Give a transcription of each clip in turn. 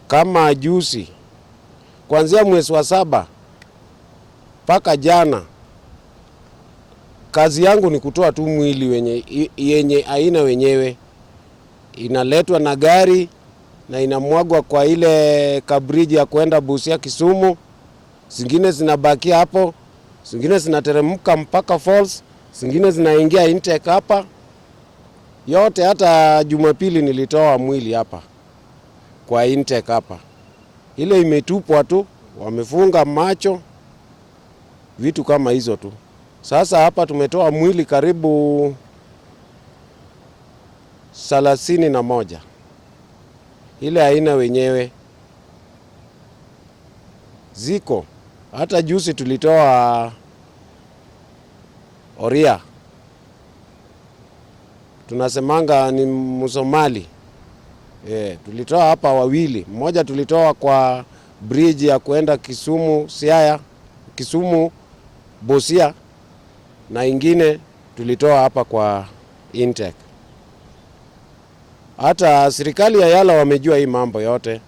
kama juzi kuanzia mwezi wa 7 mpaka jana, kazi yangu ni kutoa tu mwili yenye aina wenyewe. Inaletwa na gari na inamwagwa kwa ile kabriji ya kuenda Busia Kisumu. Zingine zinabakia hapo, zingine zinateremka mpaka Falls, zingine zinaingia intake hapa. Yote hata Jumapili nilitoa mwili hapa kwa intake hapa. Ile imetupwa tu, wamefunga macho, vitu kama hizo tu. Sasa hapa tumetoa mwili karibu 31. Ile aina wenyewe ziko. Hata juzi tulitoa Oria. Tunasemanga ni Msomali. Tulitoa hapa wawili. Mmoja tulitoa kwa bridge ya kuenda Kisumu, Siaya, Kisumu, Busia, na ingine tulitoa hapa kwa intake. Hata serikali ya Yala wamejua hii mambo yote.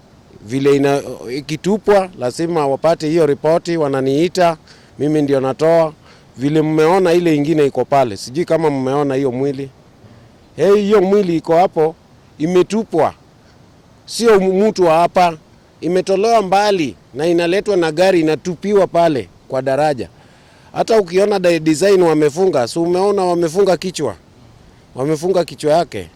Vile ikitupwa lazima wapate hiyo ripoti, wananiita, mimi ndio natoa. Vile mmeona ile ingine iko pale, sijui kama mmeona hiyo mwili. Hiyo mwili iko hapo, imetupwa. Sio mtu wa hapa, imetolewa mbali na inaletwa na gari, inatupiwa pale kwa daraja. Hata ukiona design wamefunga, so umeona wamefunga kichwa. Wamefunga kichwa yake.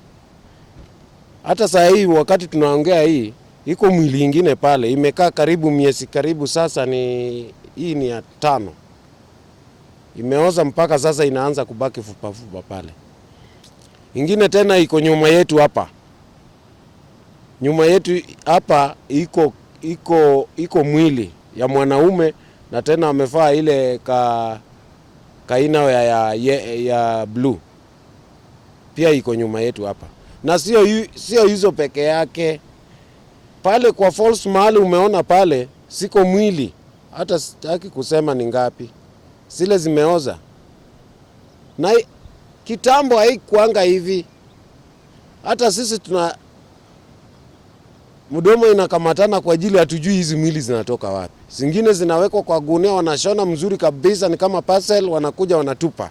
Hata saa hii wakati tunaongea hii, iko mwili ingine pale, imekaa karibu miezi karibu sasa hii ni ya 5. Imeoza mpaka sasa inaanza kubaki fupa pale. Ingine tena iko nyuma yetu hapa. Nyuma yetu hapa iko mwili ya mwanaume na tena amevaa ile kaina ya blue. Pia iko nyuma yetu hapa. Na sio hizo peke yake. Pale kwa Falls mahali umeona pale, siko mwili. Hata sitaki kusema ni ngapi. Zile zimeoza. Na kitambo haikuanga hivi. Hata sisi mdomo inakamatana kwa ajili hatujui hizi mwili zinatoka wapi. Zingine zinawekwa kwa gunia, wanashona mzuri kabisa, ni kama parcel, wanakuja wanatupa.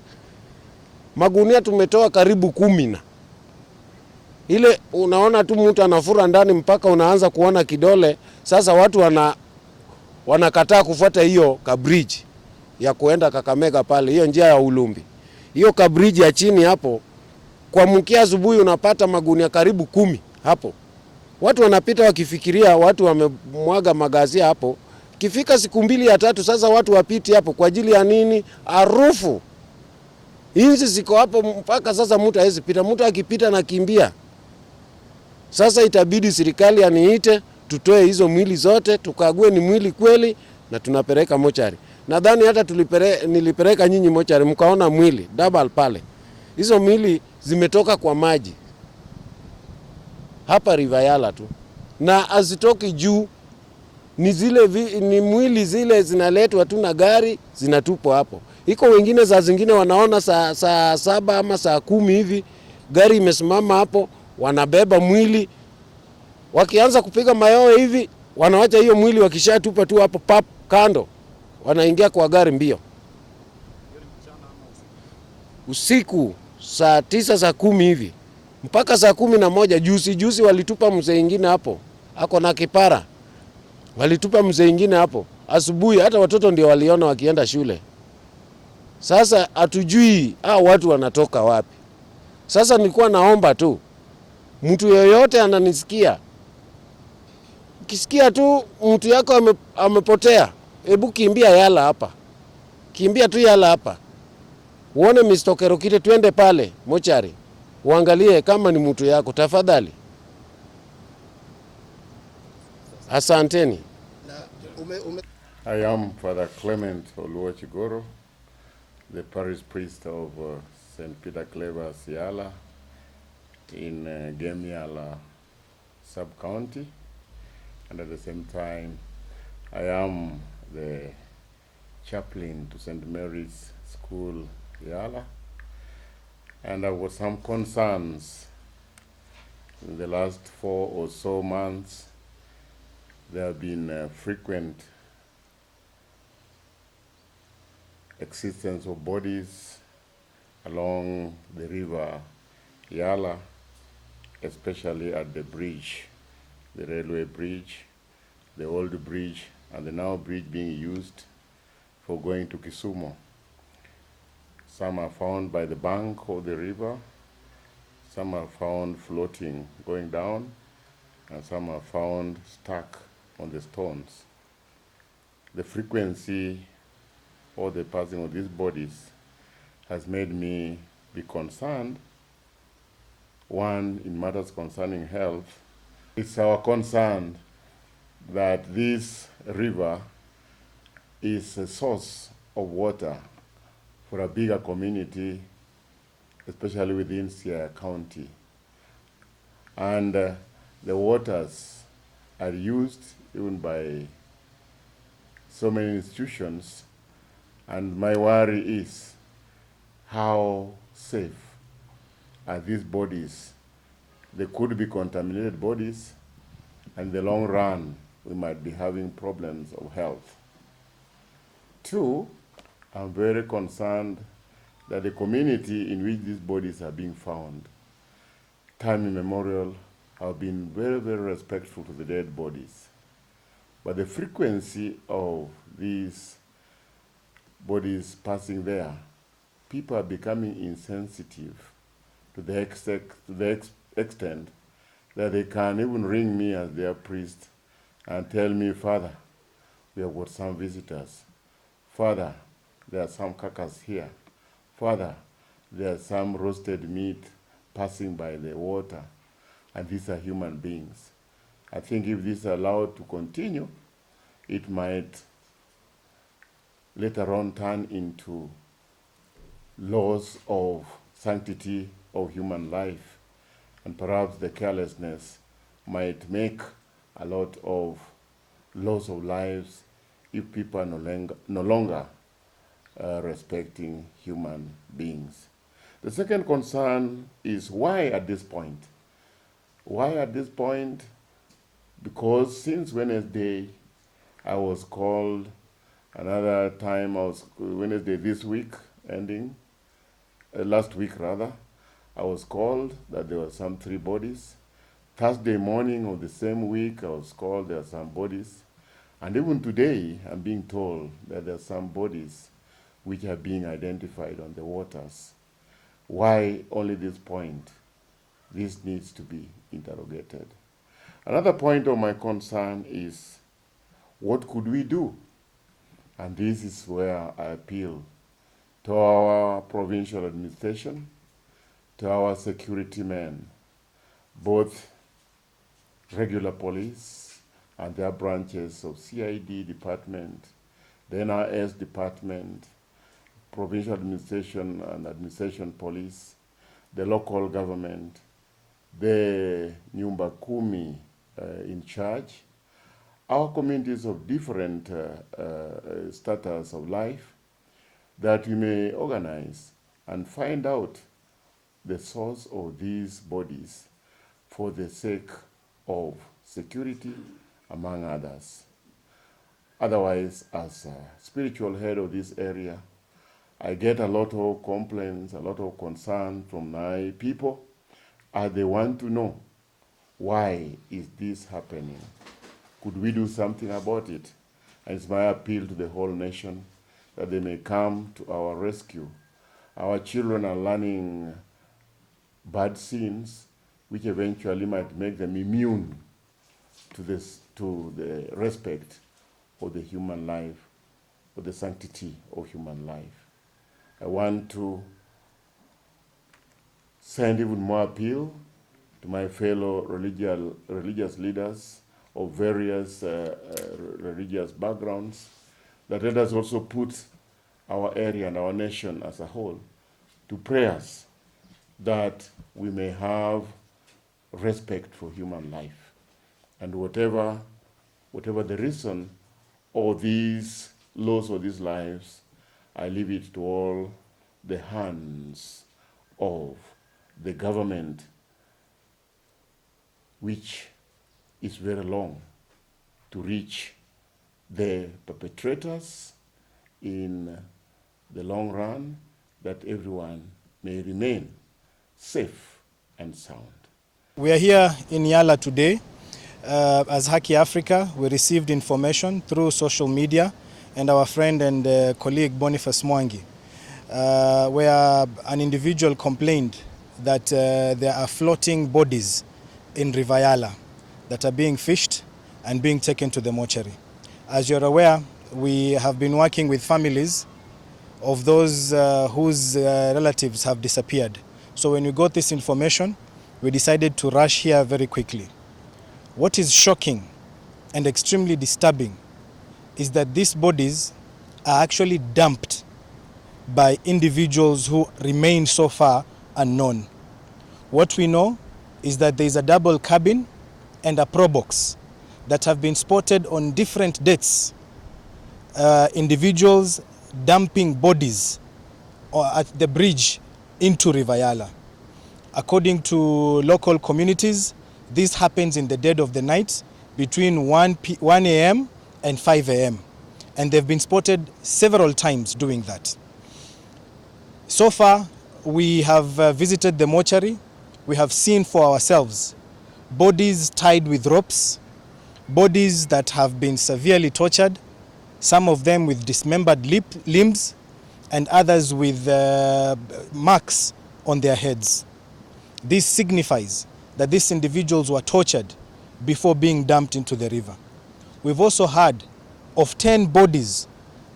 Magunia tumetoa karibu 10. Ile unaona tu mtu anafura ndani mpaka unaanza kuona kidole. Sasa watu wanakataa kufuata hiyo kabridge ya kuenda Kakamega pale, hiyo njia ya Ulumbi. Hiyo kabridge ya chini hapo, kwa mkia asubuhi unapata magunia karibu 10 hapo. Watu wanapita wakifikiria watu wamemwaga magazia hapo. Kifika siku 2 ya 3 sasa watu wapiti hapo kwa ajili ya nini? Harufu. Hizi ziko hapo mpaka sasa mtu hawezi pita. Mtu akipita na kimbia. Sasa itabidi serikali aniite, tutoe hizo mwili zote, tukague ni mwili kweli na tunapeleka mochari. Nadhani hata nilipeleka nyinyi mochari mkaona mwili double pale. Hizo mwili zimetoka kwa maji. Hapa River Yala tu. Na azitoki juu, ni mwili zile zinaletwa tu na gari, zinatupwa hapo. Iko wengine za zingine wanaona saa 7 ama saa 10 hivi, gari imesimama hapo, wanabeba mwili. Wakianza kupiga mayowe hivi, wanawacha hiyo mwili wakishatupa tu hapo pap kando. Wanaingia kwa gari mbio. Usiku saa 9 saa 10 hivi. Mpaka saa 11 juzi walitupa mzee ingine hapo. Ako na kipara. Walitupa mzee ingine hapo. Asubuhi hata watoto ndio waliona wakienda shule. Sasa hatujui watu wanatoka wapi. Sasa nilikuwa naomba tu mtu yoyote ananisikia. Ukisikia tu mtu yako amepotea, hebu kimbia Yala hapa. Kimbia tu Yala hapa. Uone Mr. Okero kite tuende pale mochari. Uangalie kama ni mtu yako tafadhali. Asanteni. I am Father Clement Oluoch, the parish priest of St. Peter Clever's Yala in Yala sub-county, and at the same time I am the chaplain to St. Mary's School Yala, and there were some concerns in the last 4 or so months There have been frequent existence of bodies along the river Yala, especially at the bridge, the railway bridge, the old bridge, and the now bridge being used for going to Kisumu. Some are found by the bank of the river, some are found floating, going down, and some are found stuck on the stones. The frequency or the passing of these bodies has made me be concerned. One, in matters concerning health, it's our concern that this river is a source of water for a bigger community, especially within Siaya County. And the waters are used even by so many institutions, and my worry is how safe are these bodies. They could be contaminated bodies, and in the long run, we might be having problems of health. Two, I'm very concerned that the community in which these bodies are being found, time immemorial, have been very, very respectful to the dead bodies. But the frequency of these bodies passing there, people are becoming insensitive to the extent that they can even ring me as their priest and tell me, Father, we have got some visitors. Father, there are some carcass here. Father, there are some roasted meat passing by the water, and these are human beings. I think if this is allowed to continue, it might later on turn into loss of sanctity of human life, and perhaps the carelessness might make a lot of loss of lives if people are no longer respecting human beings. The second concern is why at this point? Why at this point? Because since Wednesday, I was called, another time I was, Wednesday this week ending, last week rather, I was called that there were some 3 bodies. Thursday morning of the same week, I was called there are some bodies. And even today, I'm being told that there are some bodies which are being identified on the waters. Why only this point? This needs to be interrogated. Another point of my concern is, what could we do? And this is where I appeal to our provincial administration, to our security men, both regular police and their branches of CID department, the NRS department, provincial administration and administration police, the local government, the Nyumba Kumi in charge, our communities of different status of life, that we may organize and find out the source of these bodies for the sake of security, among others. Otherwise, as a spiritual head of this area, I get a lot of complaints, a lot of concern from my people, as they want to know, why is this happening? Could we do something about it? And it's my appeal to the whole nation that they may come to our rescue. Our children are learning bad sins, which eventually might make them immune to the respect of the human life, or the sanctity of human life. I want to send even more appeal to my fellow religious leaders of various religious backgrounds, that let us also put our area and our nation as a whole to prayers, that we may have respect for human life. And whatever the reason or these loss of these lives, I leave it to all the hands of the government, which is very long. to reach the perpetrators in the long run, that everyone may remain safe and sound. We are here in Yala today as Haki Africa. We received information through social media and our friend and colleague Boniface Mwangi, where an individual complained that there are floating bodies in River Yala that are being fished and being taken to the mortuary. As you're aware, we have been working with families of those whose relatives have disappeared. So when we got this information, we decided to rush here very quickly. What is shocking and extremely disturbing is that these bodies are actually dumped by individuals who remain so far unknown. What we know is that there is a double cabin and a Probox that have been spotted on different dates. Individuals dumping bodies at the bridge into River Yala. According to local communities, this happens in the dead of the night between 1 a.m. and 5 a.m. And they've been spotted several times doing that. So far, we have visited the mortuary. We have seen for ourselves bodies tied with ropes, bodies that have been severely tortured, some of them with dismembered limbs, and others with marks on their heads. This signifies that these individuals were tortured before being dumped into the river. We've also heard of 10 bodies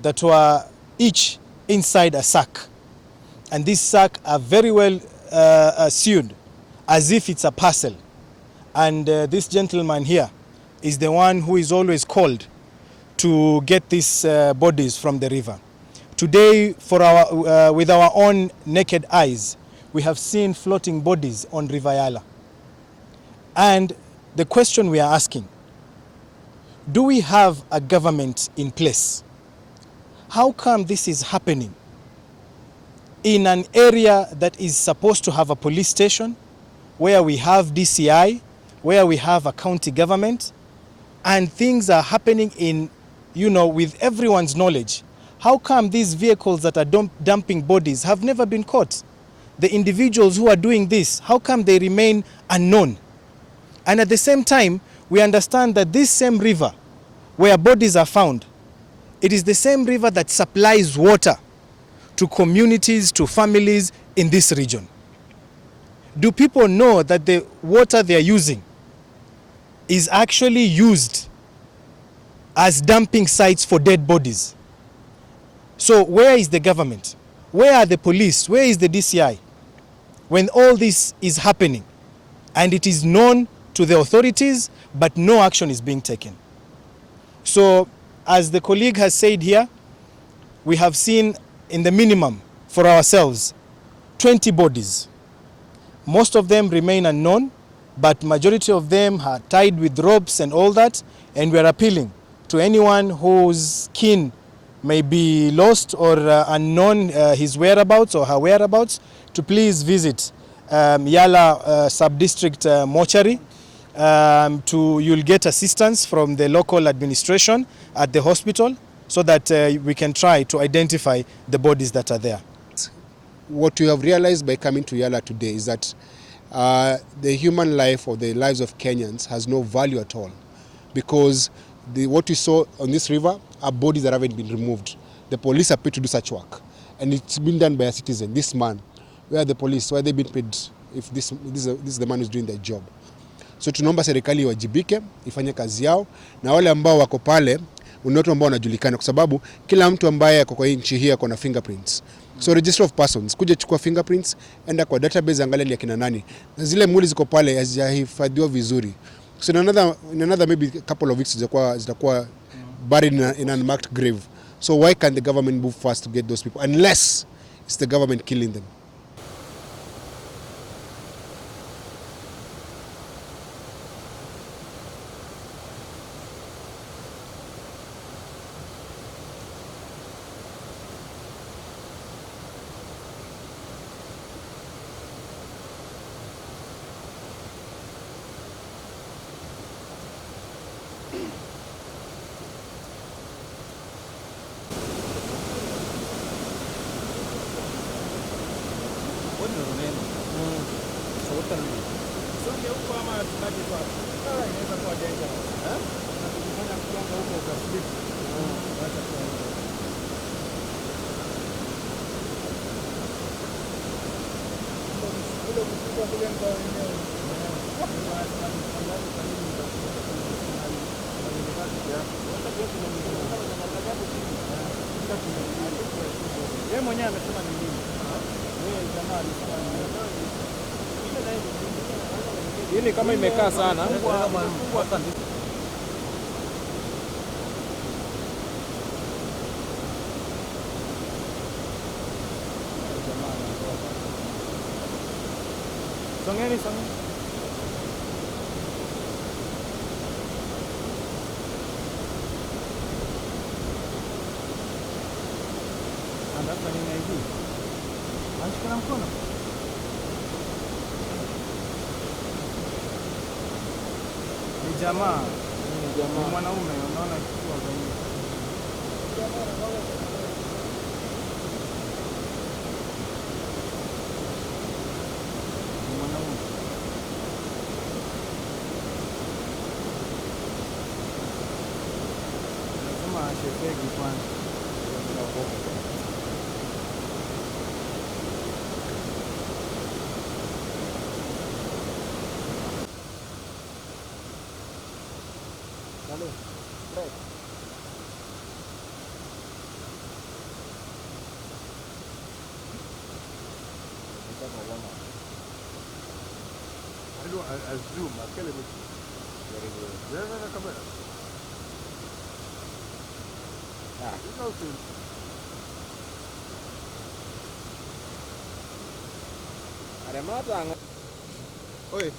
that were each inside a sack. And these sacks are very well sewn as if it's a parcel. And this gentleman here is the one who is always called to get these bodies from the river. Today, with our own naked eyes, we have seen floating bodies on River Yala. And the question we are asking, do we have a government in place? How come this is happening in an area that is supposed to have a police station, where we have DCI, where we have a county government, and things are happening in, with everyone's knowledge? How come these vehicles that are dumping bodies have never been caught? The individuals who are doing this, how come they remain unknown? And at the same time, we understand that this same river where bodies are found, it is the same river that supplies water to communities, to families in this region. Do people know that the water they are using is actually used as dumping sites for dead bodies? So where is the government? Where are the police? Where is the DCI? When all this is happening and it is known to the authorities, but no action is being taken. So as the colleague has said here, we have seen in the minimum for ourselves 20 bodies. Most of them remain unknown, but majority of them are tied with ropes and all that, and we are appealing to anyone whose kin may be lost or unknown his whereabouts or her whereabouts, to please visit Yala Sub-District Mortuary. You'll get assistance from the local administration at the hospital so that we can try to identify the bodies that are there. What we have realized by coming to Yala today is that the human life or the lives of Kenyans has no value at all, because what we saw on this river are bodies that haven't been removed. The police are paid to do such work, and it's been done by a citizen. This man, where are the police? Why are they being paid if this is the man who's doing their job? So tunaomba serikali iwajibike, ifanye kazi yao, na wale ambao wako pale ni watu ambao wanajulikana, kwa sababu kila mtu ambaye ako kwa nchi hii ako na fingerprints. So register of persons, kuja chukua fingerprints, enda kwa database, angalia ni akina nani, na zile mwili ziko pale hazijahifadhiwa vizuri. So in another maybe a couple of weeks zitakuwa buried in an unmarked grave. So why can't the government move fast to get those people, unless it's the government killing them? Songe huko ama tubaki tu hapa. Inaweza kuwa dangerous. Tukifanya kuanga huko ukaslip. Wacha tu hapo. Kule kuchukua kule kwa wenyewe. Yeye mwenyewe amesema ni nini? Wewe jamaa alisema ni nini? Hii ni kama imekaa sana. Songeni. Anataka nini hivi? Anashika mkono. Ni jamaa. Ni mwanaume, unaona kichwa gani? Ni mwanaume. Lazima ashepeki kwanza. Zoom, aquele kamera. Ada mata. Oi.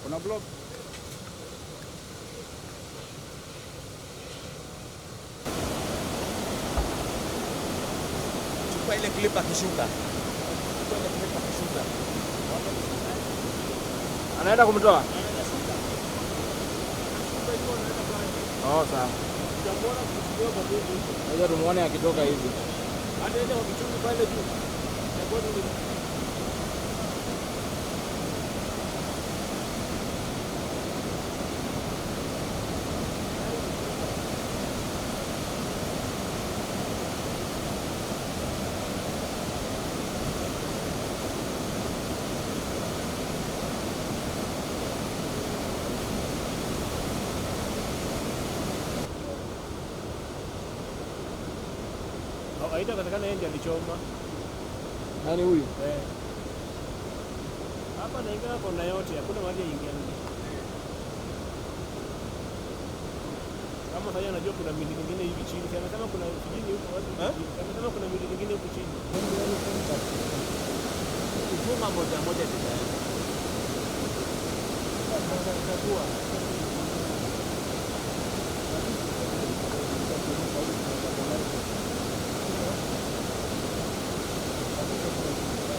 Kuna blog. Chukua ile clip akishuka. Anaenda kumtoa? Oh, sawa. Ngoja tumuone akitoka hivi. Hata ile wakichunga pale juu. Aida katakana yeye ndiye alichoma. Nani huyu? Hapa naingia kona yote, hakuna mahali yaingia nje. Kama sasa anajua kuna mili nyingine hivi chini. Anasema kuna kijiji huko wapi? Anasema kuna mili nyingine huko chini. Kufunga moja moja tena.